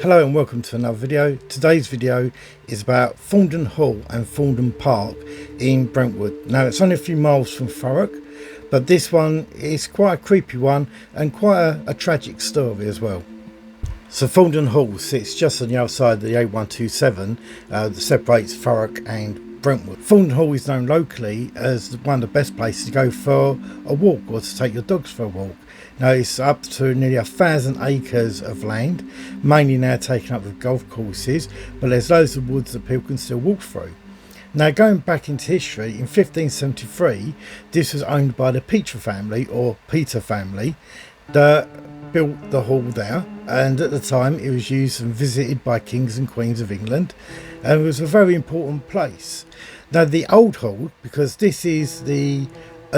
Hello and welcome to another video. Today's video is about Thorndon Hall and Thorndon Park in Brentwood. Now it's only a few miles from Thurrock, but this one is quite a creepy one and quite a tragic story as well. So Thorndon Hall sits just on the other side of the A127 that separates Thurrock and Brentwood. Thorndon Hall is known locally as one of the best places to go for a walk or to take your dogs for a walk. Now it's up to nearly 1,000 acres of land, mainly now taken up with golf courses, but there's loads of woods that people can still walk through. Now going back into history, in 1573 this was owned by the Peter family or Peter family that built the hall there, and at the time it was used and visited by kings and queens of England, and it was a very important place. Now the old hall, because this is a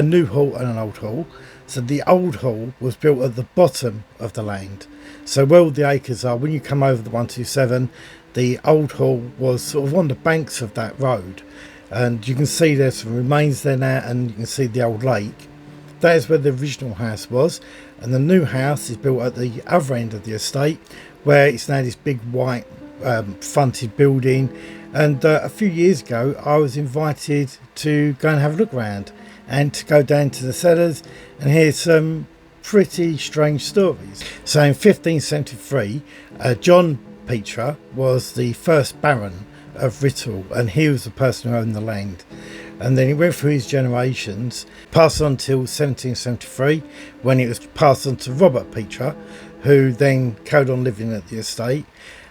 new hall and an old hall, so the old hall was built at the bottom of the land. So where all the acres are, when you come over the 127, the old hall was sort of on the banks of that road, and you can see there's some remains there now, and you can see the old lake. That is where the original house was, and the new house is built at the other end of the estate, where it's now this big white fronted building. And a few years ago I was invited to go and have a look around and to go down to the cellars and hear some pretty strange stories. So in 1573 John Petre was the first Baron of Rittle, and he was the person who owned the land. And then he went through his generations, passed on till 1773 when it was passed on to Robert Petre, who then carried on living at the estate.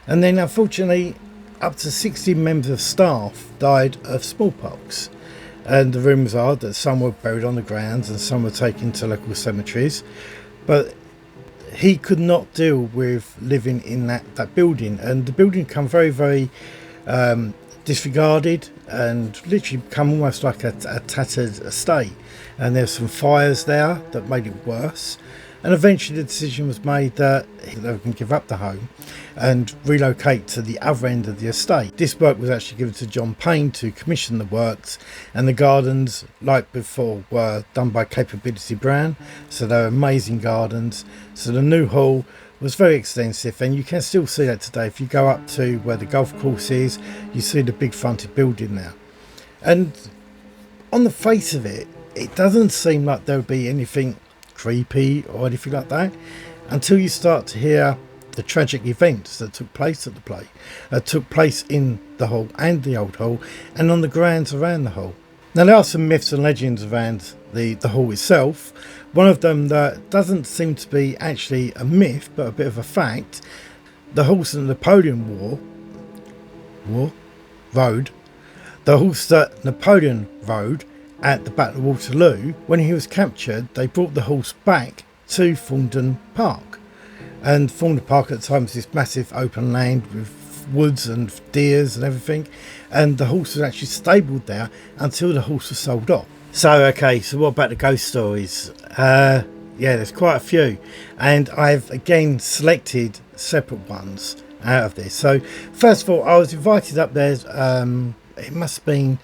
And then unfortunately up to 60 members of staff died of smallpox, and the rumours are that some were buried on the grounds and some were taken to local cemeteries. But he could not deal with living in that building, and the building became very disregarded and literally become almost like a tattered estate, and there's some fires there that made it worse. And eventually the decision was made that they can give up the home and relocate to the other end of the estate. This work was actually given to John Payne to commission the works, and the gardens, like before, were done by Capability Brown, so they're amazing gardens. So the new hall was very extensive, and you can still see that today. If you go up to where the golf course is, you see the big fronted building now. And on the face of it, it doesn't seem like there would be anything creepy or anything like that until you start to hear the tragic events that took place at the play, took place in the hall and the old hall and on the grounds around the hall. Now there are some myths and legends around the hall itself. One of them that doesn't seem to be actually a myth but a bit of a fact: the horse that Napoleon rode at the Battle of Waterloo, when he was captured, they brought the horse back to Thorndon Park. And Thorndon Park at the time was this massive open land with woods and deers and everything, and the horse was actually stabled there until the horse was sold off. So okay, so what about the ghost stories? Yeah, there's quite a few, and I've again selected separate ones out of this. So first of all, I was invited up there, it must have been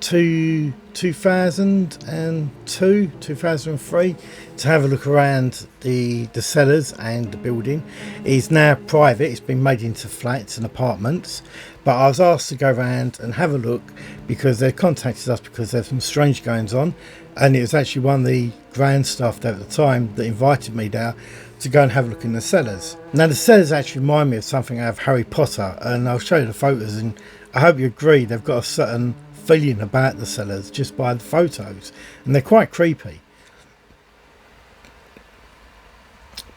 2002, 2003, to have a look around the cellars and the building. It's now private, it's been made into flats and apartments, but I was asked to go around and have a look because they contacted us because there's some strange goings on, and it was actually one of the ground staff there at the time that invited me there to go and have a look in the cellars. Now the cellars actually remind me of something out of Harry Potter, and I'll show you the photos, and I hope you agree they've got a certain feeling about the cellars just by the photos, and they're quite creepy.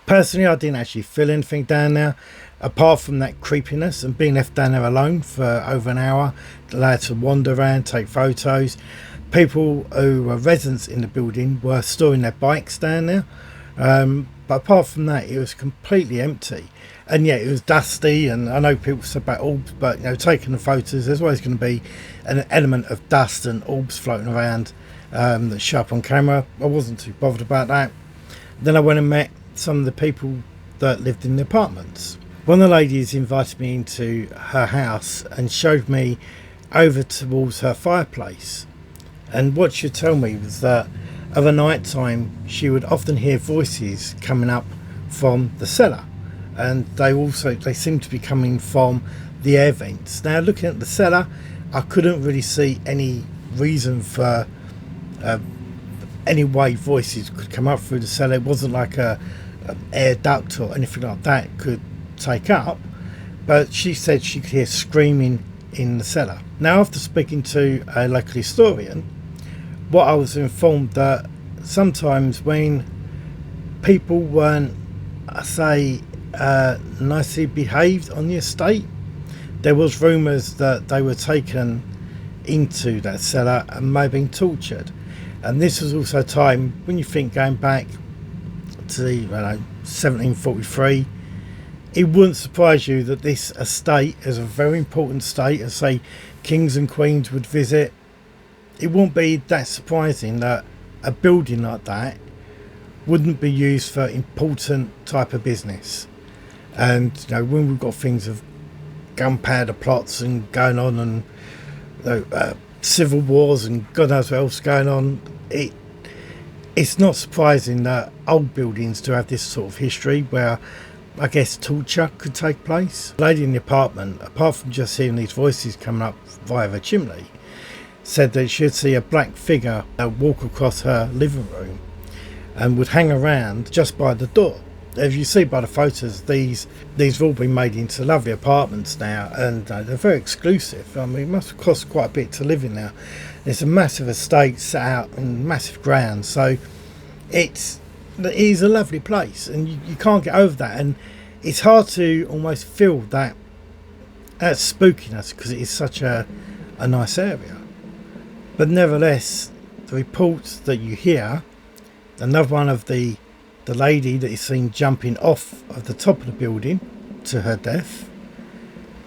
Personally, I didn't actually feel anything down there apart from that creepiness and being left down there alone for over an hour, allowed to wander around, take photos. People who were residents in the building were storing their bikes down there, but apart from that it was completely empty. And yeah, it was dusty, and I know people said about orbs, but you know, taking the photos, there's always going to be an element of dust and orbs floating around that's show up on camera. I wasn't too bothered about that. Then I went and met some of the people that lived in the apartments. One of the ladies invited me into her house and showed me over towards her fireplace, and what she'd tell me was that of a night time she would often hear voices coming up from the cellar. and they seem to be coming from the air vents. Now, looking at the cellar, I couldn't really see any reason for any way voices could come up through the cellar. It wasn't like a air duct or anything like that could take up, but she said she could hear screaming in the cellar. Now, after speaking to a local historian, what I was informed that sometimes when people weren't, nicely behaved on the estate, there was rumours that they were taken into that cellar and may have been tortured. And this was also a time when you think, going back to 1743, it wouldn't surprise you that this estate is a very important estate, as say kings and queens would visit. It wouldn't be that surprising that a building like that wouldn't be used for important type of business. And when we've got things of gunpowder plots and going on, and civil wars and God knows what else going on, it's not surprising that old buildings do have this sort of history where I guess torture could take place. The lady in the apartment, apart from just hearing these voices coming up via the chimney, said that she'd see a black figure walk across her living room and would hang around just by the door. As you see by the photos, these have all been made into lovely apartments now, and they're very exclusive. I mean, it must have cost quite a bit to live in now. It's a massive estate set out in massive grounds, so it is a lovely place, and you can't get over that. And it's hard to almost feel that spookiness because it is such a nice area. But nevertheless, the reports that you hear, another one of the lady that is seen jumping off of the top of the building to her death,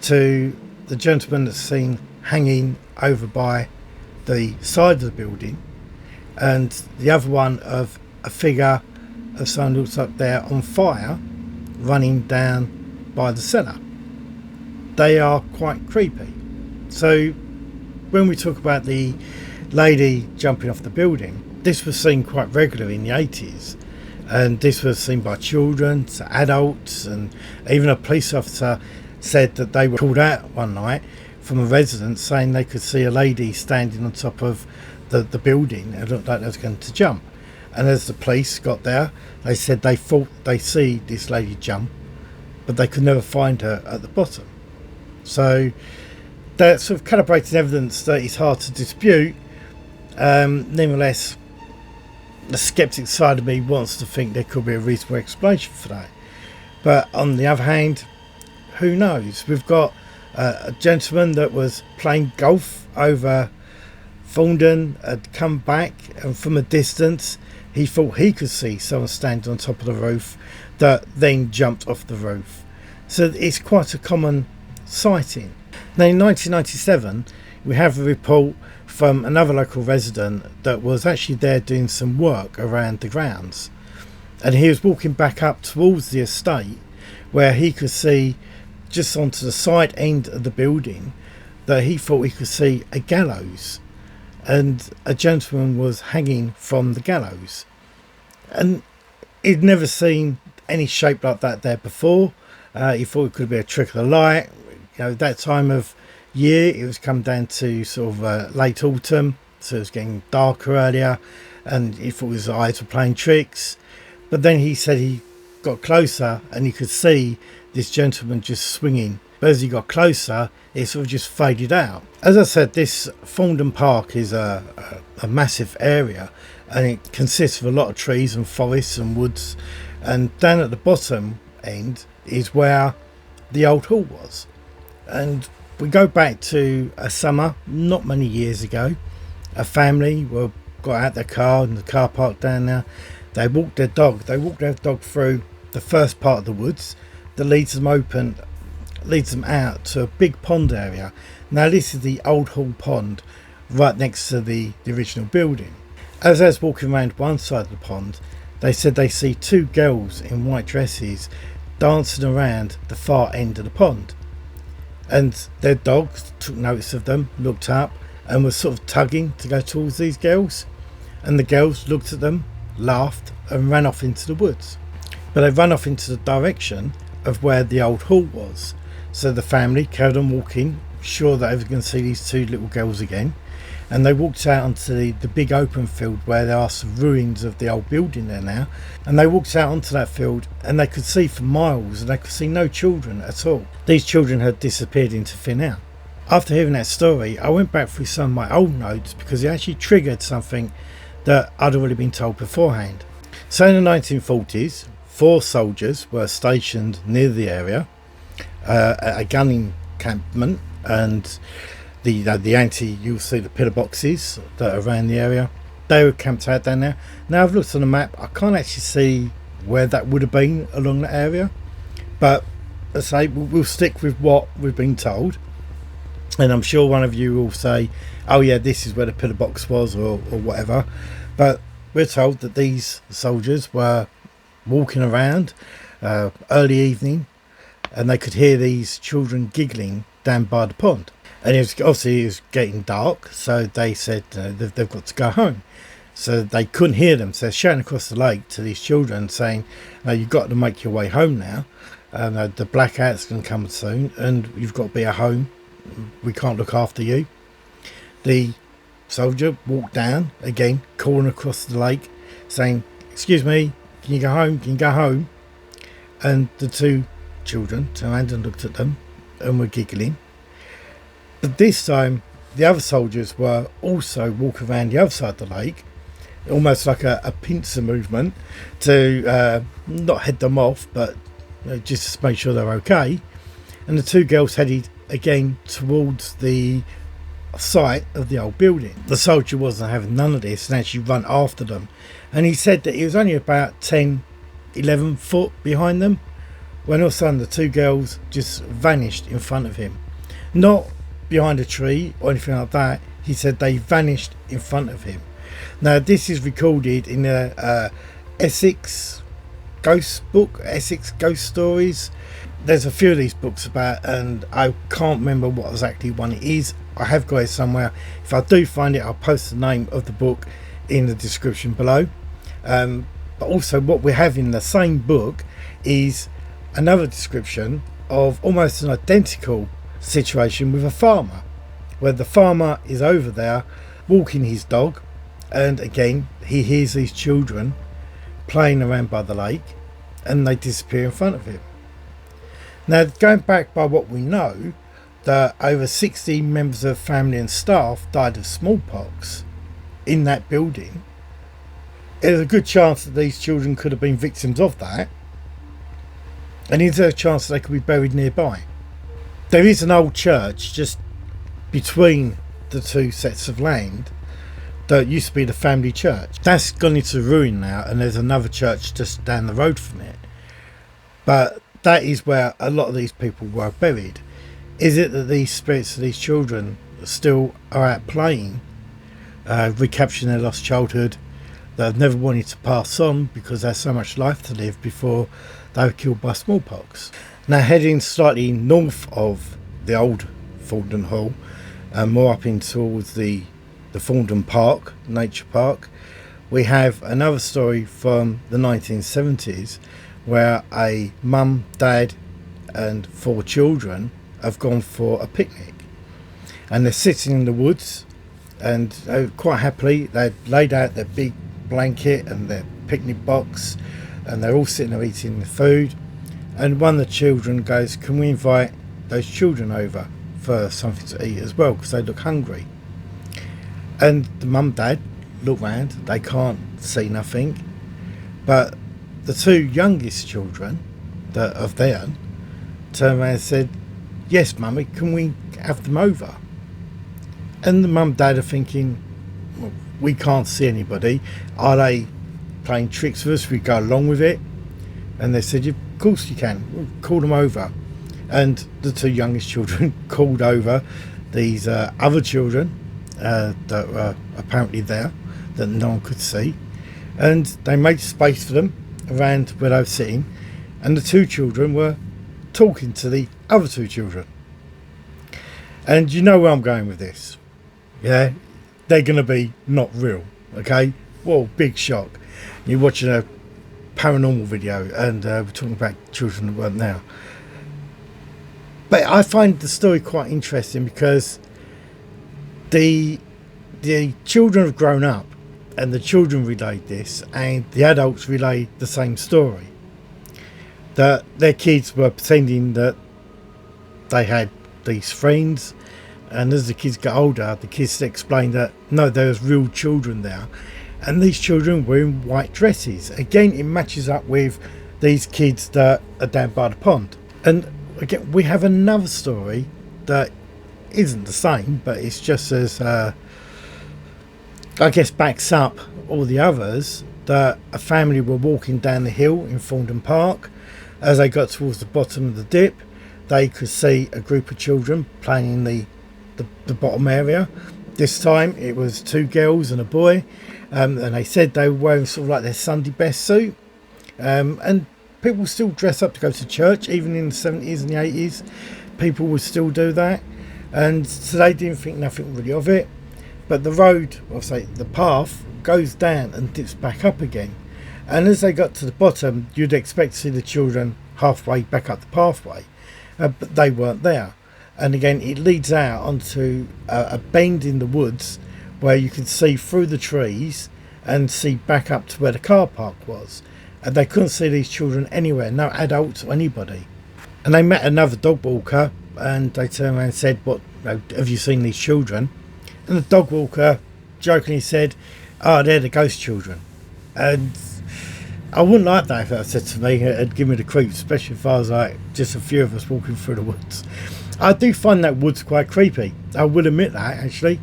to the gentleman that's seen hanging over by the side of the building, and the other one of a figure of someone who looks up there on fire running down by the cellar. They are quite creepy. So when we talk about the lady jumping off the building, this was seen quite regularly in the 80s, and this was seen by children to adults, and even a police officer said that they were called out one night from a resident saying they could see a lady standing on top of the building. It looked like they was going to jump, and as the police got there, they said they thought they see this lady jump, but they could never find her at the bottom. So that sort of calibrated evidence that is hard to dispute. Nevertheless, the skeptic side of me wants to think there could be a reasonable explanation for that. But on the other hand, who knows? We've got a gentleman that was playing golf over Thorndon, had come back, and from a distance he thought he could see someone standing on top of the roof that then jumped off the roof. So it's quite a common sighting. Now in 1997 we have a report from another local resident that was actually there doing some work around the grounds, and he was walking back up towards the estate where he could see just onto the side end of the building that he thought he could see a gallows, and a gentleman was hanging from the gallows, and he'd never seen any shape like that there before. He thought it could be a trick of the light. That time of year it was come down to sort of late autumn, so it was getting darker earlier, and he thought his eyes were playing tricks. But then he said he got closer and he could see this gentleman just swinging, but as he got closer it sort of just faded out. As I said, this Thorndon Park is a massive area, and it consists of a lot of trees and forests and woods, and down at the bottom end is where the old hall was. And we go back to a summer not many years ago. A family got out their car in the car park down there. They walked their dog through the first part of the woods that leads them out to a big pond area. Now this is the old hall pond right next to the original building. As I was walking around one side of the pond, they said they see two girls in white dresses dancing around the far end of the pond, and their dog took notice of them, looked up, and was sort of tugging to go towards these girls, and the girls looked at them, laughed, and ran off into the woods. But they ran off into the direction of where the old hall was. So the family carried on walking, sure that they were going to see these two little girls again, and they walked out onto the big open field where there are some ruins of the old building there now, and they walked out onto that field and they could see for miles, and they could see no children at all. These children had disappeared into thin air. After hearing that story, I went back through some of my old notes because it actually triggered something that I'd already been told beforehand. So in the 1940s, 4 soldiers were stationed near the area at a gun encampment, and you'll see the pillar boxes that are around the area. They were camped out down there. Now I've looked on the map, I can't actually see where that would have been along that area, but let's say we'll stick with what we've been told. And I'm sure one of you will say, oh yeah, this is where the pillar box was, or whatever. But we're told that these soldiers were walking around early evening, and they could hear these children giggling down by the pond. And it was getting dark, so they said they've got to go home. So they couldn't hear them, so they're shouting across the lake to these children saying, no, you've got to make your way home now. The blackout's going to come soon, and you've got to be at home. We can't look after you. The soldier walked down again, calling across the lake, saying, excuse me, can you go home? Can you go home? And the 2 children turned around and looked at them and were giggling. But this time the other soldiers were also walking around the other side of the lake, almost like a pincer movement to not head them off, but just to make sure they're okay. And the 2 girls headed again towards the site of the old building. The soldier wasn't having none of this and actually run after them, and he said that he was only about 10-11 foot behind them when all of a sudden the 2 girls just vanished in front of him. Not behind a tree or anything like that, he said they vanished in front of him. Now this is recorded in the Essex ghost book, Essex Ghost Stories. There's a few of these books about, and I can't remember what exactly one it is. I have got it somewhere. If I do find it, I'll post the name of the book in the description below. But also what we have in the same book is another description of almost an identical situation with a farmer, where the farmer is over there walking his dog, and again he hears these children playing around by the lake, and they disappear in front of him. Now, going back by what we know, that over 60 members of family and staff died of smallpox in that building. There's a good chance that these children could have been victims of that, and there's a chance that they could be buried nearby. There is an old church just between the 2 sets of land that used to be the family church. That's gone into ruin now, and there's another church just down the road from it. But that is where a lot of these people were buried. Is it that these spirits of these children still are out playing, recapturing their lost childhood, that have never wanted to pass on because there's so much life to live before they were killed by smallpox? Now, heading slightly north of the old Thorndon Hall, more up in towards the Thorndon Park, nature park, we have another story from the 1970s where a mum, dad and 4 children have gone for a picnic, and they're sitting in the woods, and quite happily they've laid out their big blanket and their picnic box, and they're all sitting there eating the food, and one of the children goes, can we invite those children over for something to eat as well, because they look hungry? And the mum, dad look round, they can't see nothing, but the 2 youngest children that of theirs turned around and said, yes mummy, can we have them over? And the mum, dad are thinking, well, we can't see anybody, are they playing tricks with us, we go along with it? And they said, of course you can, we'll call them over. And the 2 youngest children called over these other children that were apparently there, that no one could see, and they made space for them around where they were sitting, and the 2 children were talking to the other 2 children. And you know where I'm going with this, yeah? They're going to be not real, okay? Well, big shock. You're watching a paranormal video, and we're talking about children that weren't there. But I find the story quite interesting because the children have grown up, and the children relayed this, and the adults relayed the same story. That their kids were pretending that they had these friends, and as the kids got older, the kids explained that no, there was real children there, and these children were in white dresses. Again, it matches up with these kids that are down by the pond. And again, we have another story that isn't the same, but it's just as I guess backs up all the others. That a family were walking down the hill in Thorndon Park. As they got towards the bottom of the dip, they could see a group of children playing in the bottom area. This time it was 2 girls and a boy, and they said they were wearing sort of like their Sunday best suit, and people still dress up to go to church. Even in the 70s and the 80s, people would still do that, and so they didn't think nothing really of it. But the road, or say the path, goes down and dips back up again, and as they got to the bottom, you'd expect to see the children halfway back up the pathway, but they weren't there. And again, it leads out onto a bend in the woods where you can see through the trees and see back up to where the car park was. And they couldn't see these children anywhere, no adults or anybody. And they met another dog walker, and they turned around and said, "What, have you seen these children?" And the dog walker jokingly said, "Oh, they're the ghost children." And I wouldn't like that if that was said to me. It'd give me the creeps, especially if I was like just a few of us walking through the woods. I do find that woods quite creepy. I will admit that, actually.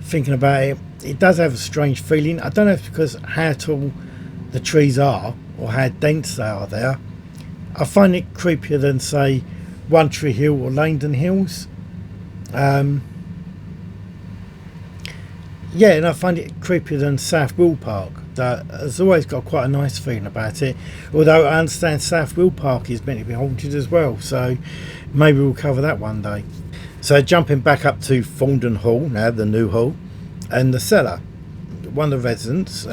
Thinking about it, it does have a strange feeling. I don't know if it's because how tall the trees are or how dense they are there. I find it creepier than, say, One Tree Hill or Langdon Hills. Yeah, and I find it creepier than South Will Park. That has always got quite a nice feeling about it. Although I understand South Will Park is meant to be haunted as well, so maybe we'll cover that one day. So jumping back up to Thorndon Hall, now the new hall, and the Cellar. One of the residents,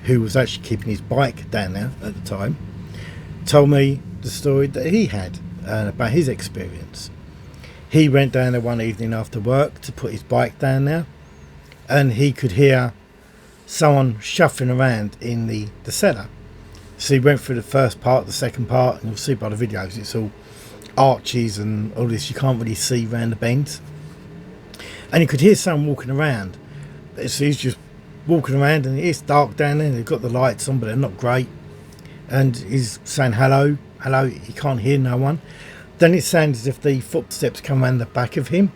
who was actually keeping his bike down there at the time, told me the story that he had about his experience. He went down there one evening after work to put his bike down there, and he could hear someone shuffling around in the cellar. So he went through the first part, the second part, and you'll see by the videos it's all arches and all this, you can't really see around the bends. And you could hear someone walking around. So he's just walking around, and it's dark down there, they've got the lights on but they're not great, and he's saying hello, hello, he can't hear no one. Then it sounds as if the footsteps come around the back of him,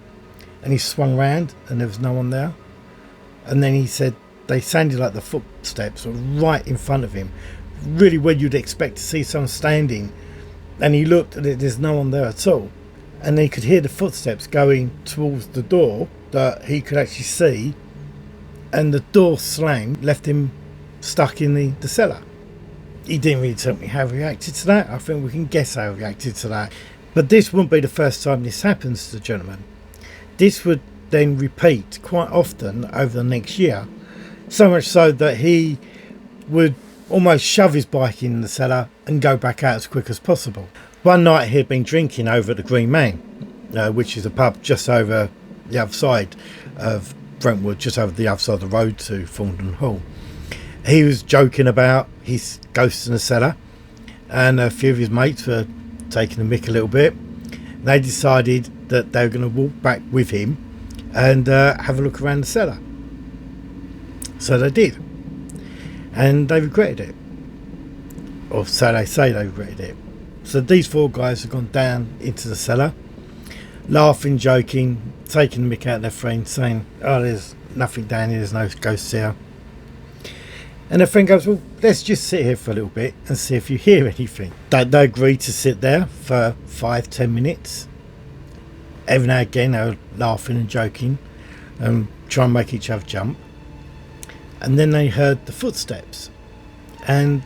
and he swung round and there was no one there. And then he said they sounded like the footsteps were right in front of him, really where you'd expect to see someone standing, and he looked and there's no one there at all. And then he could hear the footsteps going towards the door that he could actually see, and the door slam left him stuck in the cellar. He didn't really tell me how he reacted to that. I think we can guess how he reacted to that. But this wouldn't be the first time this happens to the gentleman. This would then repeat quite often over the next year. So much so that he would almost shove his bike in the cellar and go back out as quick as possible. One night he had been drinking over at the Green Man, which is a pub just over the other side of Brentwood, just over the other side of the road to Thorndon Hall. He was joking about his ghosts in the cellar, and a few of his mates were taking the mick a little bit. They decided that they were going to walk back with him and have a look around the cellar. So they did, and they regretted it, or so they say they regretted it. So these 4 guys have gone down into the cellar, laughing, joking, taking the mick out of their friend, saying, "Oh, there's nothing down here, there's no ghosts here." And their friend goes, "Well, let's just sit here for a little bit and see if you hear anything." They agreed to sit there for 5-10 minutes. Every now and again they were laughing and joking and trying to make each other jump. And then they heard the footsteps, and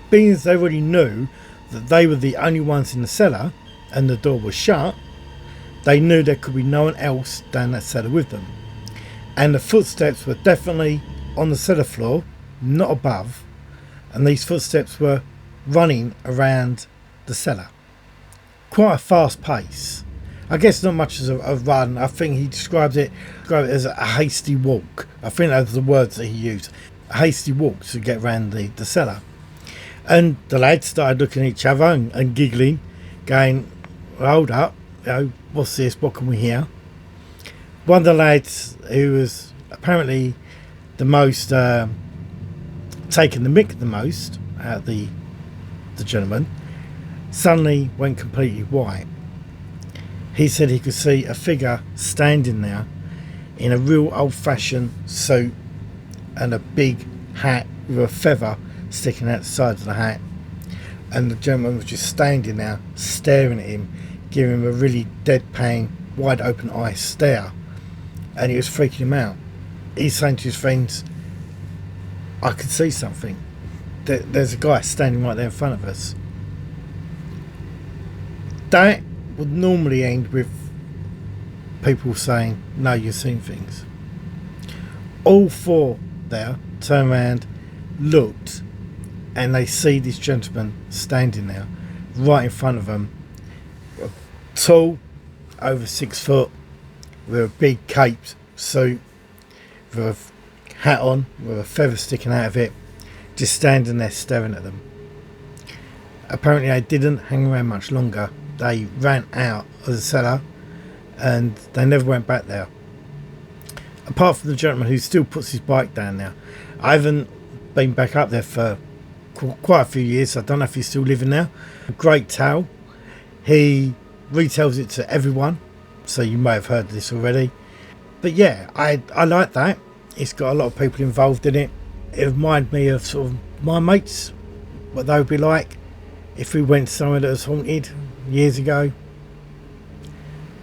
being as they already knew that they were the only ones in the cellar and the door was shut, they knew there could be no one else down that cellar with them. And the footsteps were definitely on the cellar floor, not above, and these footsteps were running around the cellar. Quite a fast pace. I guess not much as a run. I think he described it as a hasty walk. I think those are the words that he used. A hasty walk to get around the cellar. And the lads started looking at each other and giggling, going, well, hold up, what's this? What can we hear? One of the lads, who was apparently the most taking the mick the most out of the gentleman, suddenly went completely white. He said he could see a figure standing there in a real old-fashioned suit and a big hat with a feather sticking out the side of the hat, and the gentleman was just standing there staring at him, giving him a really deadpan, wide open eye stare, and it was freaking him out. He's saying to his friends, I could see something. There's a guy standing right there in front of us. That would normally end with people saying, no, you've seen things. All four there turn around, looked, and they see this gentleman standing there right in front of them, tall, over 6 foot, with a big caped suit, with a hat on, with a feather sticking out of it, just standing there staring at them. Apparently they didn't hang around much longer. They ran out of the cellar and they never went back there. Apart from the gentleman who still puts his bike down there. I haven't been back up there for quite a few years. I don't know if he's still living there. Great tale. He retells it to everyone, so you may have heard this already. But yeah, I like that. It's got a lot of people involved in it. It reminded me of sort of my mates, what they would be like if we went somewhere that was haunted years ago.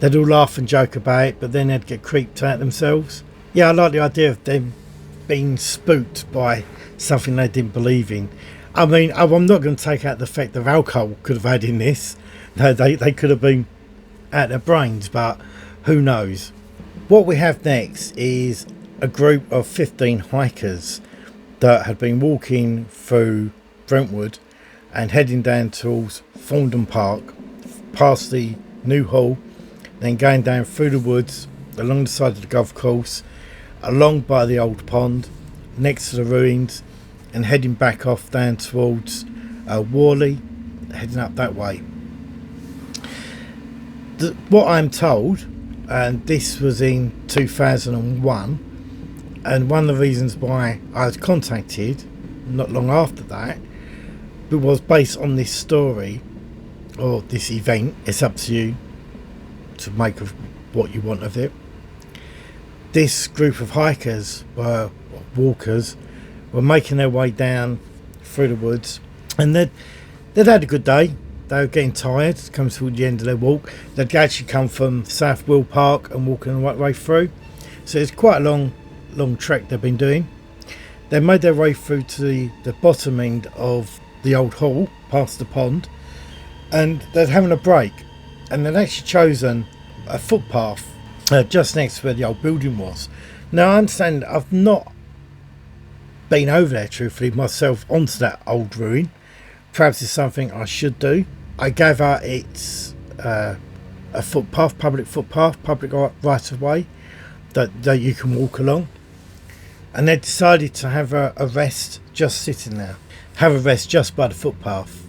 They'd all laugh and joke about it, but then they'd get creeped out themselves. Yeah, I like the idea of them being spooked by something they didn't believe in. I mean, I'm not going to take out the fact that alcohol could have had in this. No, they could have been out their brains, but who knows. What we have next is a group of 15 hikers that had been walking through Brentwood and heading down towards Thorndon Park, past the new hall, then going down through the woods, along the side of the golf course, along by the old pond, next to the ruins, and heading back off down towards Worley, heading up that way. What I'm told, and this was in 2001, and one of the reasons why I was contacted not long after that, it was based on this story or this event. It's up to you to make of what you want of it. This group of hikers or walkers were making their way down through the woods, and they'd had a good day. They were getting tired, come to the end of their walk. They'd actually come from South Will Park and walking the right way through, so it's quite a long trek they've been doing. They made their way through to the bottom end of the old hall, past the pond, and they're having a break, and they'd actually chosen a footpath just next to where the old building was. Now I understand I've not been over there truthfully myself onto that old ruin. Perhaps it's something I should do. I gather it's a footpath, public right of way that you can walk along. And they decided to have a rest just sitting there. Have a rest just by the footpath.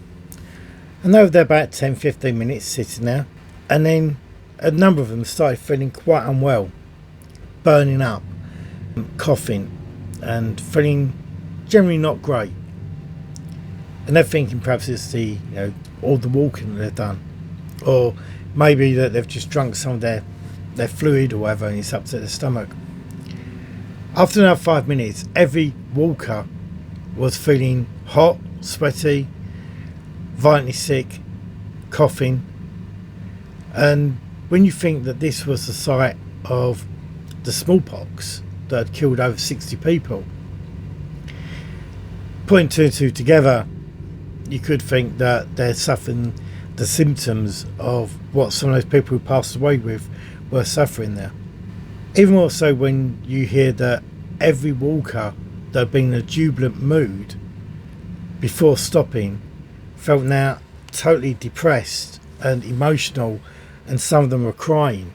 And they were there about 10-15 minutes sitting there. And then a number of them started feeling quite unwell, burning up, coughing, and feeling generally not great. And they're thinking perhaps it's all the walking that they've done, or maybe that they've just drunk some of their fluid or whatever, and it's upset their stomach. After another 5 minutes, every walker was feeling hot, sweaty, violently sick, coughing. And when you think that this was the site of the smallpox that had killed over 60 people, putting two and two together, you could think that they're suffering the symptoms of what some of those people who passed away with were suffering there. Even more so when you hear that every walker that had been in a jubilant mood before stopping felt now totally depressed and emotional, and some of them were crying.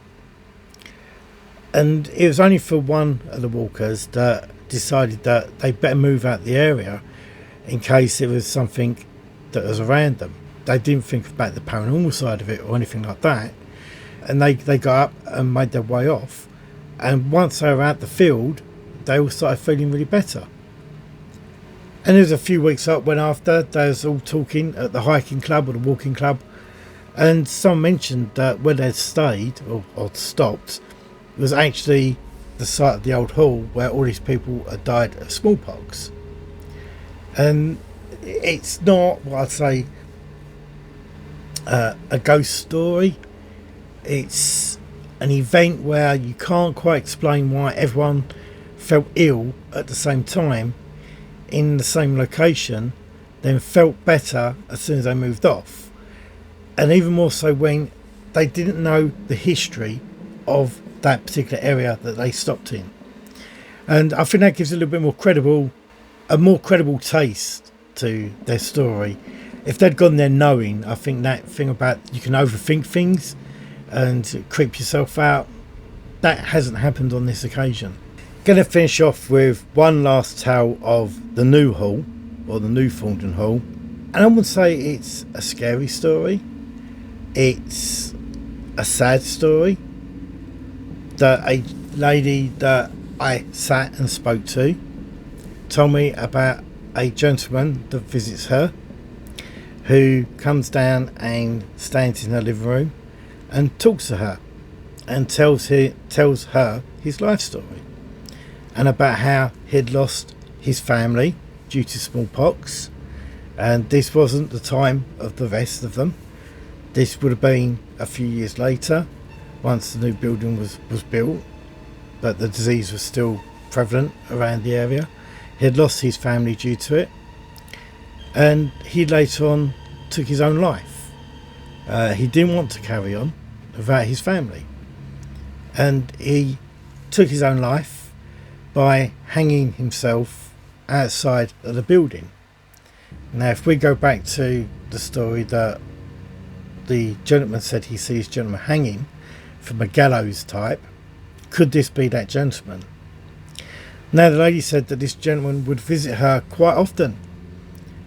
And it was only for one of the walkers that decided that they better move out the area in case it was something that was around them. They didn't think about the paranormal side of it or anything like that, and they got up and made their way off. And once they were out the field, they all started feeling really better. And it was a few weeks up when after they was all talking at the hiking club or the walking club, and someone mentioned that where they'd stayed or stopped was actually the site of the old hall where all these people had died of smallpox. And it's not what I'd say a ghost story. It's an event where you can't quite explain why everyone felt ill at the same time in the same location, then felt better as soon as they moved off. And even more so when they didn't know the history of that particular area that they stopped in. And I think that gives a little bit a more credible taste to their story. If they'd gone there knowing, I think that thing about you can overthink things and creep yourself out, that hasn't happened on this occasion. Going to finish off with one last tale of the new hall, or the new Thorndon Hall. And I wouldn't say it's a scary story. It's a sad story that a lady that I sat and spoke to told me about a gentleman that visits her, who comes down and stands in her living room and talks to her and tells her his life story, and about how he'd lost his family due to smallpox. And this wasn't the time of the rest of them. This would have been a few years later, once the new building was built, but the disease was still prevalent around the area. He had lost his family due to it, and he later on took his own life. He didn't want to carry on without his family, and he took his own life by hanging himself outside of the building. Now, if we go back to the story that the gentleman said he sees gentleman hanging from a gallows type, could this be that gentleman? Now, the lady said that this gentleman would visit her quite often,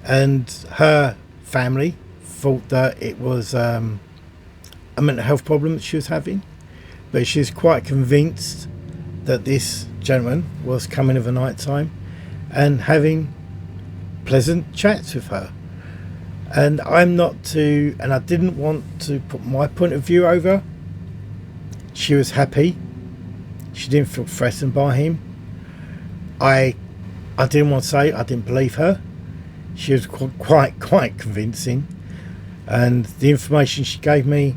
and her family thought that it was a mental health problem that she was having, but she was quite convinced that this gentleman was coming of the night time and having pleasant chats with her. And I didn't want to put my point of view over. She was happy. She didn't feel threatened by him. I didn't want to say I didn't believe her. She was quite convincing, and the information she gave me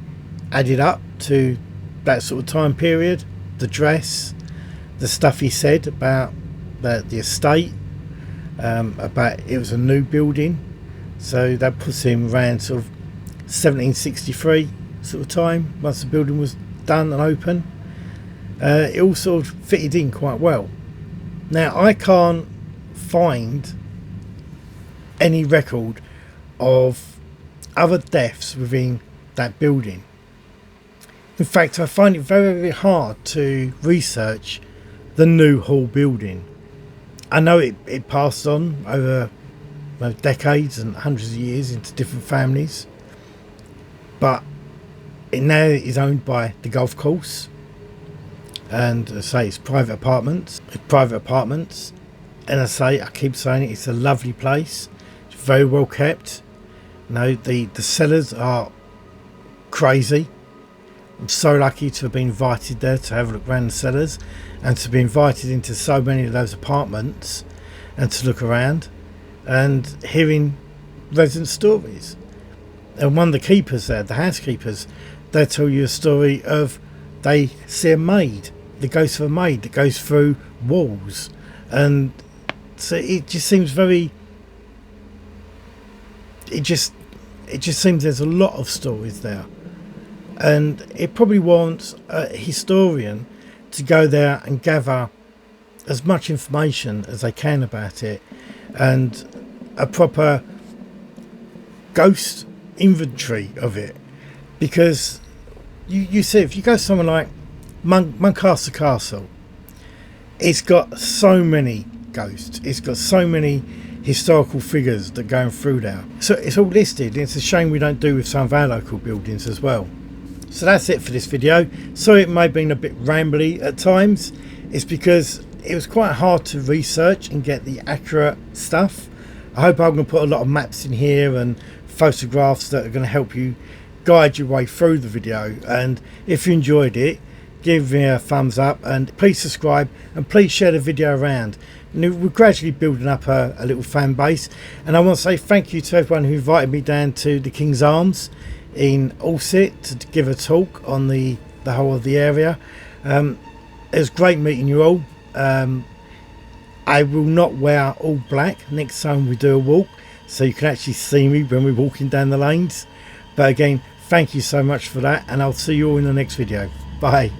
added up to that sort of time period. The dress, the stuff he said about the estate, about it was a new building, so that puts him around sort of 1763 sort of time, once the building was done and open. It all sort of fitted in quite well. Now, I can't find any record of other deaths within that building. In fact, I find it very, very hard to research the new hall building. I know it passed on over decades and hundreds of years into different families, but it now is owned by the golf course, and I say it's private apartments, and I keep saying it, it's a lovely place. It's very well kept. The cellars are crazy. I'm so lucky to have been invited there to have a look around the cellars, and to be invited into so many of those apartments and to look around and hearing resident stories. And one of the keepers there, the housekeepers, they tell you a story of they see a maid, the ghost of a maid that goes through walls, and so it just seems very, it just seems there's a lot of stories there, and it probably wants a historian to go there and gather as much information as they can about it, and a proper ghost inventory of it, because you see, if you go somewhere like Muncaster Castle, it's got so many ghosts, it's got so many historical figures that are going through there, so it's all listed. It's a shame we don't do with some of our local buildings as well. So that's it for this video. Sorry it may have been a bit rambly at times. It's because it was quite hard to research and get the accurate stuff. I hope I'm going to put a lot of maps in here and photographs that are going to help you guide your way through the video. And if you enjoyed it, give me a thumbs up, and please subscribe, and please share the video around. And we're gradually building up a little fan base, and I want to say thank you to everyone who invited me down to the King's Arms in Alsett to give a talk on the whole of the area. It was great meeting you all. I will not wear all black next time we do a walk, so you can actually see me when we're walking down the lanes. But again, thank you so much for that, and I'll see you all in the next video. Bye.